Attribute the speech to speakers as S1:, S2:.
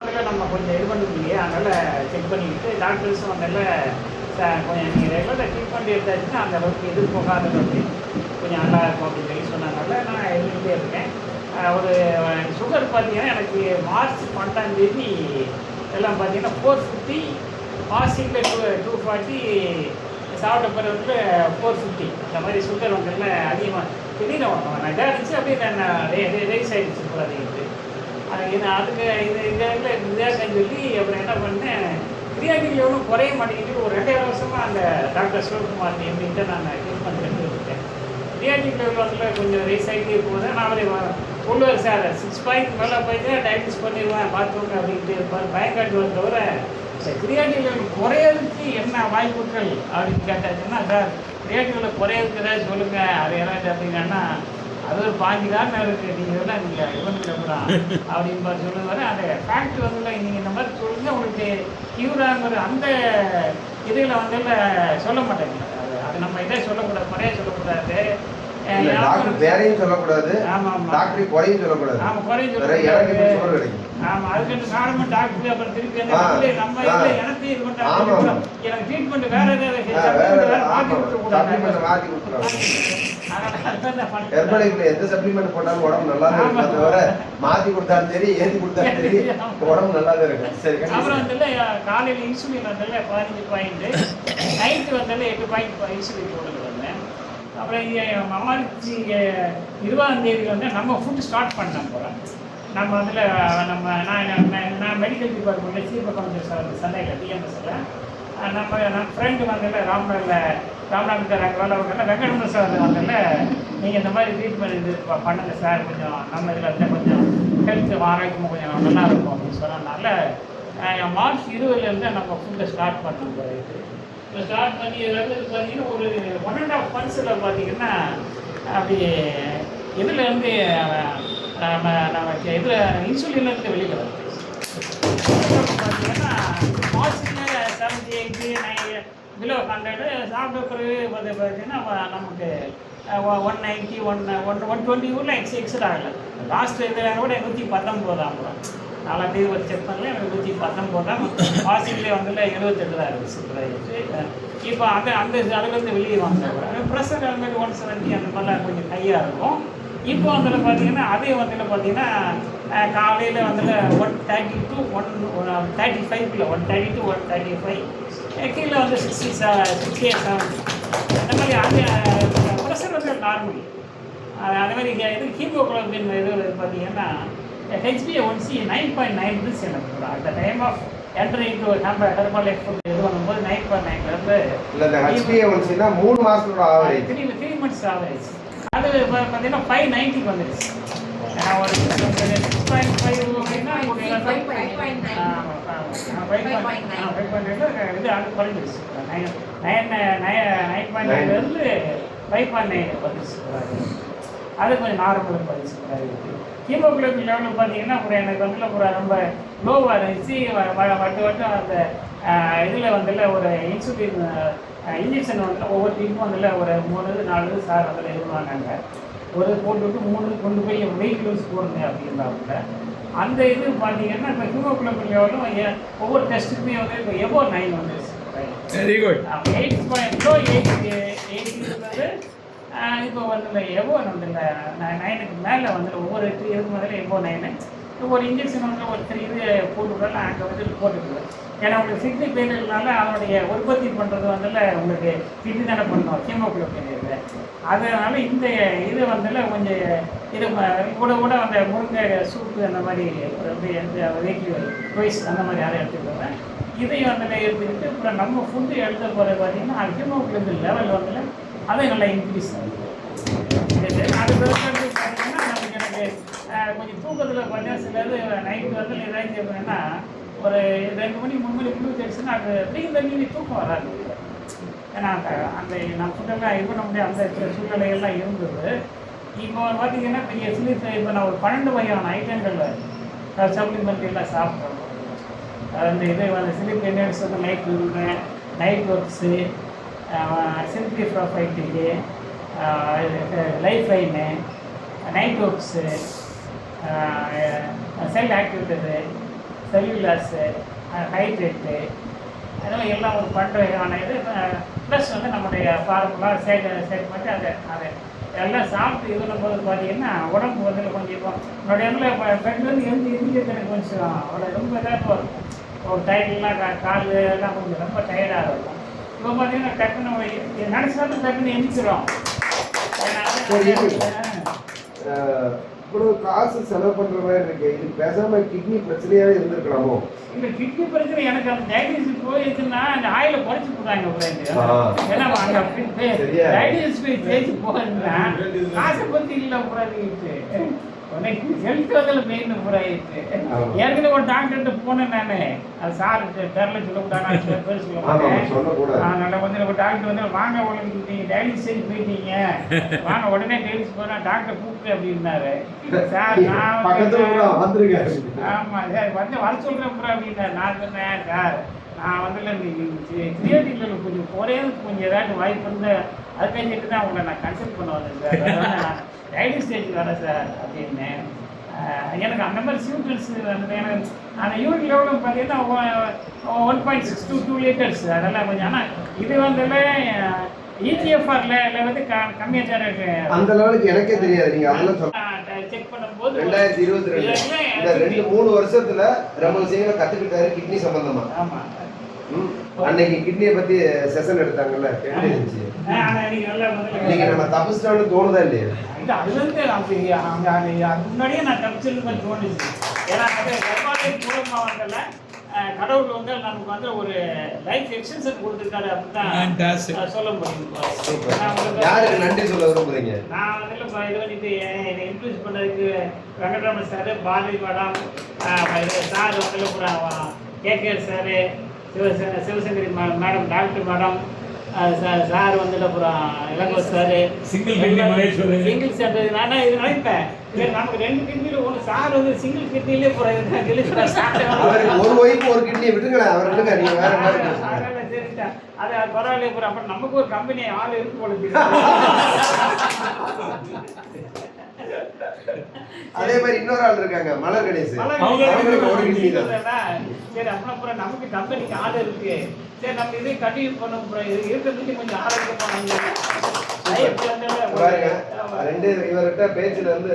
S1: அதில் நம்ம கொஞ்சம் இது பண்ணுறது இல்லையா, அதனால் செக் பண்ணிக்கிட்டு டாக்டர்ஸும் அதனால் கொஞ்சம் நீங்கள் ரெகுலராக ட்ரீட்மெண்ட் எடுத்தாச்சுன்னா அந்த அளவுக்கு எதிர்போகாத அளவுக்கு கொஞ்சம் நல்லா இருக்கும் அப்படின்னு சொல்லி சொன்னதுனால நான் எழுதிக்கிட்டே இருக்கேன். ஒரு சுகர் பார்த்தீங்கன்னா எனக்கு மார்ச் 12 எல்லாம் பார்த்தீங்கன்னா 450, மார்ச்சிங்கில் 240, சாப்பிட்ட பிறகு வந்து 450 அந்த மாதிரி சுகர் வந்து அதிகமாக திடீர்னு நான் இதாக இருந்துச்சு அப்படியே நான் ரைஸ் ஆகிடுச்சு இப்போ அதிகத்து. அதுக்கு இதாகன்னு சொல்லி அப்புறம் என்ன பண்ணேன், கிரியாட்டின் லெவலும் குறைய மாட்டேங்குது. ஒரு 2 வருஷமாக அந்த டாக்டர் சிவகுமார் எப்படின்ட்டு நான் ட்ரீட்மெண்ட் எடுத்துக்கிட்டேன். கிரியாட்டின் லெவல் வந்து கொஞ்சம் ரைஸ் ஆகிட்டே போகுது. நான் அவரை சொல்லுவார், சார் 6 பாயிண்ட் மேலே போயிட்டு டயபிட்டிஸ் பண்ணிடுவேன் பார்த்துக்கோங்க அப்படின்ட்டு இருப்பார், பயங்காட்டுவது தவிர கிரியாட்டின் லெவல் குறையிறதுக்கு என்ன வாய்ப்புகள் அப்படின்னு கேட்டாச்சுன்னா, சார் கிரியாட்டின் லெவல் குறையிறதுக்கு ஏதாவது சொல்லுங்கள், அது ஏதாவது அப்படின்னா அது ஒரு 5 காரணம் இருக்குது, நீங்கள் இதெல்லாம் நீங்கள் இவனுக்குலாம் அப்படின்னு பார்த்து சொல்லுவார். அந்த ஃபேக்ட் வந்து நீங்கள் இந்த மாதிரி சொல்லுங்கள் உங்களுக்கு கியூராங்கிற அந்த இதில் வந்து சொல்ல மாட்டேங்க. அது நம்ம இதே சொல்லக்கூடாது, முறையாக சொல்லக்கூடாது,
S2: வேறையும் சொல்லக்கூடாது, டாக்டர் குறையும் சொல்லக்கூடாது.
S1: ஆமாம், குறையும் சொல்லக்கூடாது. ஆமாம், அதுக்கு காரணம் டாக்டர் அப்புறம் திருப்பி நம்ம எனக்கு இது பண்ணுறாங்க, எனக்கு ட்ரீட்மெண்ட் வேறு ஏதாவது மாற்றி கொடுத்துருக்கூடாது.
S2: எந்த சப்ளிமெண்ட் போட்டாலும் உடம்பு நல்லா தான் இருக்கும், தவிர மாற்றி கொடுத்தாலும் சரி ஏற்றி கொடுத்தாலும் சரி உடம்பு நல்லா தான் இருக்கும். சரி,
S1: அப்புறம் வந்து காலையில் இன்சுலின் வந்தால 15 பாயிண்ட், நைட்டு வந்தால 8 பாயிண்ட் இன்சுலின் போட்டுட்டு வந்தேன். அப்புறம் மார்ச் 20 வந்து நம்ம ஃபுட்டு ஸ்டார்ட் பண்ண போகிறோம். நம்ம அதில் நான் மெடிக்கல் டிபார்ட்மெண்ட்டில் சீஃப் அக்கௌண்டன்ட் சந்தையில் டிஎம்எஸ்ஸில் நம்ம ஃப்ரெண்டு வந்ததில் ராம்நாத் அங்கே வேலை வெங்கடேஷ் சார் வந்ததில் நீங்கள் இந்த மாதிரி ட்ரீட்மெண்ட் இது பண்ணுங்கள் சார், கொஞ்சம் நம்ம இதில் வந்து கொஞ்சம் ஹெல்த் ஆரோக்கியமாக கொஞ்சம் நல்லா இருக்கும் அப்படின்னு சொன்னதுனால மார்ச் 20 நம்ம ஃபுட்டை ஸ்டார்ட் பண்ண போகிறது. இப்போ ஸ்டார்ட் பண்ணி இதில் பார்த்தீங்கன்னா ஒரு 1.5 months பார்த்தீங்கன்னா அப்படி இதுலேருந்து நமக்கு இதில் இன்சுலின்லேருந்து வெளியில் வருது. பார்த்தீங்கன்னா மார்ச்சில் 78, 9 below 100 சாப்பிட்ட பிறகு பார்த்தீங்கன்னா நமக்கு 190, 120 ஊரில் எக்ஸட் ஆகலை. லாஸ்ட் இதில் கூட 119 ஆகும். 4 ஒரு செக் பண்ணல, 119 வாஷிங்லேயே வந்து 78 தான் இருந்துச்சு. இப்போ அந்த அதுலேருந்து வெளியே வாங்க ப்ரெஷர் அது மாதிரி 170 அந்த மாதிரிலாம் கொஞ்சம் ஹையாக இருக்கும். இப்போ அதில் பார்த்தீங்கன்னா அதே வந்து பார்த்தீங்கன்னா காலையில் வந்து 130 to 135 130 to 135 கீழே வந்து 68, 70 அந்த மாதிரி அது ப்ரெஷர் வந்து நார்மல். அதே மாதிரி இது ஹீமோகுளோபின் இது பார்த்தீங்கன்னா HbA1c 9.9 இருந்துச்சு எனக்கு. அந்த டைம் ஆஃப் என்ட்ரிங் டு நம்ம ஹெர்பல் எக்ஸ்போர்ட் இது பண்ணும்போது 9.9
S2: இல்லை HbA1c 3 மாதத்தோட ஆவரேஜ்,
S1: 3 months ஆவரேஜ் அது பார்த்தீங்கன்னா 590 வந்துடுச்சு. ஏன்னா ஒரு 6.5 அப்படின்னா இது அது குறைஞ்சிருச்சு. 9.9லேருந்து 5.9 வந்துடுச்சு. அது கொஞ்சம் நார்மலுக்கு வந்துச்சு. ஹீமோகுளோபின் லெவலில் பார்த்தீங்கன்னா அப்புறம் எனக்கு வந்து அப்புறம் ரொம்ப லோவாக இருந்துச்சு. வட்டம் அந்த இதில் வந்து ஒரு இன்சுலின் இன்ஜெக்ஷன் வந்து ஒவ்வொரு டீமும் அதில் ஒரு 3-4 சார் அதில் இருந்தாங்க. ஒரு போட்டுவிட்டு 3 கொண்டு போய் வெயிட் லூஸ் போடுங்க அப்படின்றாங்க. அந்த இது பார்த்தீங்கன்னா இப்போ ஹீமோகுளோபின் லெவலும் ஒவ்வொரு டெஸ்ட்டுக்குமே வந்து இப்போ எபோ 9 வந்துருச்சு.
S2: Very good.
S1: 8 இருந்தது, இப்போ வந்து எபோ வந்து 9க்கு மேலே வந்து ஒவ்வொரு 3 இருக்கு முதல்ல எபோ 9. ஒரு இன்ஜெக்ஷன் வந்து ஒரு 3 இது போட்டுவிடலாம், அங்கே வந்து போட்டுக்குவேன். ஏன்னா உங்களுக்கு கிட்னி ஃபெயிலியர்னால அதனுடைய உற்பத்தி பண்ணுறது வந்து உங்களுக்கு கிட்னி தானே பண்ணணும் ஹீமோகுளோபின் இது. அதனால் இந்த இது வந்து கொஞ்சம் இது கூட அந்த முருங்கை சூப்பு அந்த மாதிரி வீக்லி ட்வைஸ் அந்த மாதிரி யாரும் எடுத்துக்கிடுவேன். இதையும் வந்து எடுத்துக்கிட்டு அப்புறம் நம்ம ஃபுட்டு எடுத்த போகிறது பார்த்தீங்கன்னா ஹீமோகுளோபின் லெவல் வந்து அதை நல்லா இன்க்ரீஸ் ஆகுது. அது பார்த்தீங்கன்னா நமக்கு எனக்கு கொஞ்சம் தூக்கத்தில் பார்த்தீங்கன்னா சிலது நைட்டு வந்து ஏதாச்சும் எப்படின்னா ஒரு 2 மணி 3 மணி முழு தெரிச்சுன்னா அது அப்படிங்கிற தண்ணி தூக்கம் வராது. ஏன்னா அந்த நான் ஃபுட்டெல்லாம் இது பண்ண முடியாது, அந்த சூழ்நிலைகள்லாம் இருந்தது. இப்போ பார்த்தீங்கன்னா பெரிய ஸ்லீப் இப்போ நான் ஒரு 12 வகையான ஐட்டங்கள் சப்ளிமெண்ட் எல்லாம் சாப்பிட்றோம். அந்த இது வந்து ஸ்லீப் என்னென்னு சொன்ன நைட் ஒர்க்ஸு, சிம்பிளிஃபைட்டிக்கு, life line, night works, cell ஆக்டிவிட்டது, செல்லுலாஸு, ஹைட்ரேட்டு, அதெல்லாம் எல்லாம் ஒரு பண்ணுறதுக்கான இது. ப்ளஸ் வந்து நம்முடைய ஃபார்முலா சேர்த்து அதை எல்லாம் சாப்பிட்டு இது பண்ணும்போது பார்த்தீங்கன்னா உடம்பு வந்து கொஞ்சம் இப்போ என்னுடைய இடத்துல பெண்கள் எந்திரிக்கிறது எனக்கு கொஞ்சம் அவ்வளோ ரொம்ப இதாக இருக்கும். ஒரு டயர்டெலாம் கால் எல்லாம் கொஞ்சம் ரொம்ப டயர்டாக இருக்கும். இப்போ பார்த்தீங்கன்னா டக்குன்னு நினச்சாலும் டக்குன்னு எந்திரிச்சிடும்.
S2: இவ்வளவு காசு செலவு பண்ற மாதிரி இருக்கு. இது பேசாம கிட்னி பிரச்சனையாவே இருந்திருக்கலாமோ?
S1: இந்த கிட்னி பிரச்சனை எனக்கு அந்த டயபிட்டிஸ் போயிருச்சுன்னா அந்த ஆயில குறைச்சி போட்டாங்க. ஏன்னா அங்க டயபிட்டிஸ் போய் தேய்ச்சி போகுதுன்னா காசை பத்தி இல்லை புறாதிட்டு ஹெல்த் வந்து மெயின் புறாயிட்டு. ஏற்கனவே ஒரு டாக்டர்கிட்ட போனேன் நான். அது சார் தெரியல சொல்லக்கூடாது, பேர் சொல்லுவாங்க. அதனால வந்து ஒரு டாக்டர் வந்து வாங்க உடனே நீங்க டயாலிசிஸ் செஞ்சு போயிட்டீங்க, வாங்க உடனே டயாலிசிஸ் போனா டாக்டர் கூப்பிட்டு அப்படின்னாரு. சார் நான் ஆமா சார் வந்து வர சொல்றேன் புறா அப்படின்னாரு. நான் சொன்னேன் சார் நான் வந்து கிரியேட்டிவ்ல கொஞ்சம் குறையதுக்கு கொஞ்சம் ஏதாச்சும் வாய்ப்பு இருந்து அது கழிஞ்சிட்டு தான் உங்களை நான் கன்சல்ட் பண்ண வந்தேன் சார். நான் டைலிங் ஸ்டேஜ் வரேன் சார் அப்படின்னு. எனக்கு அந்த மாதிரி சிம்டம்ஸ் வந்து எனக்கு அந்த யூரின் லெவலும் பார்த்தீங்கன்னா 1.6 to 2 liters அதெல்லாம் கொஞ்சம். ஆனால் இது வந்து இஜிஎஃப்ஆர்ல வந்து கம்மியாக தான் இருக்கு.
S2: அந்த லெவலுக்கு எனக்கே தெரியாது. நீங்க அதெல்லாம்
S1: செக் பண்ணும்போது
S2: 2022 இந்த 2-3 வருஷத்துல ரொம்ப விஷயங்களை கத்துக்கிட்டாரு கிட்னி சம்பந்தமா.
S1: ஆமா,
S2: அன்னைக்கு கிட்னியை பத்தி செஷன் எடுத்தாங்கல்ல, எப்படி இருந்துச்சு? நீங்க நம்ம தப்பிச்சிட்டோம்னு தோணுதா இல்லையா?
S1: முன்னாடியே நான் தப்பிச்சிருந்தேன் தோணுச்சு. ஏன்னா அது கர்மாலயம் மூலமா வந்தல கடவுள் வந்து நமக்கு வந்து ஒரு லைஃப் எக்ஸ்டென்ஷன் கொடுத்துருக்காரு அப்படின்னு சொல்ல முடியும்.
S2: யாருக்கு நன்றி சொல்ல விரும்புறீங்க?
S1: நான் வந்து இது பண்ணிட்டு என்னை இன்ட்ரடியூஸ் பண்ணதுக்கு Venkatraman sir, Bharathi madam, sir வந்து KKR sir, Sivasankari madam, doctor madam, sir வந்துட்டு அப்புறம் இளங்கோ சார், சிங்கிள் சென்டர். நான் இது நினைப்பேன் நமக்கு 2 கிட்னியில் ஒன்று சார் வந்து சிங்கிள் கிட்னிலே
S2: ஒரு ஒய்ஃப் ஒரு கிட்னியை விட்டுங்களேன், அவர் விடுங்க, நீங்க வேற மாதிரி
S1: சரிட்டா அது பரவாயில்ல. அப்புறம் நமக்கு ஒரு கம்பெனி ஆள் இருக்கு போல.
S2: அதே மாதிரி இன்னொரு ஆள் இருக்காங்க, மலர் கணேஷ்.
S1: சரி அப்புறம் நமக்கு கம்பெனிக்கு ஆள் இருக்கு. சரி நம்ம இதை கண்டினியூ பண்ண இருக்கிறதுக்கு கொஞ்சம் ஆரோக்கியமா
S2: இவர்கிட்ட பேச்சுல வந்து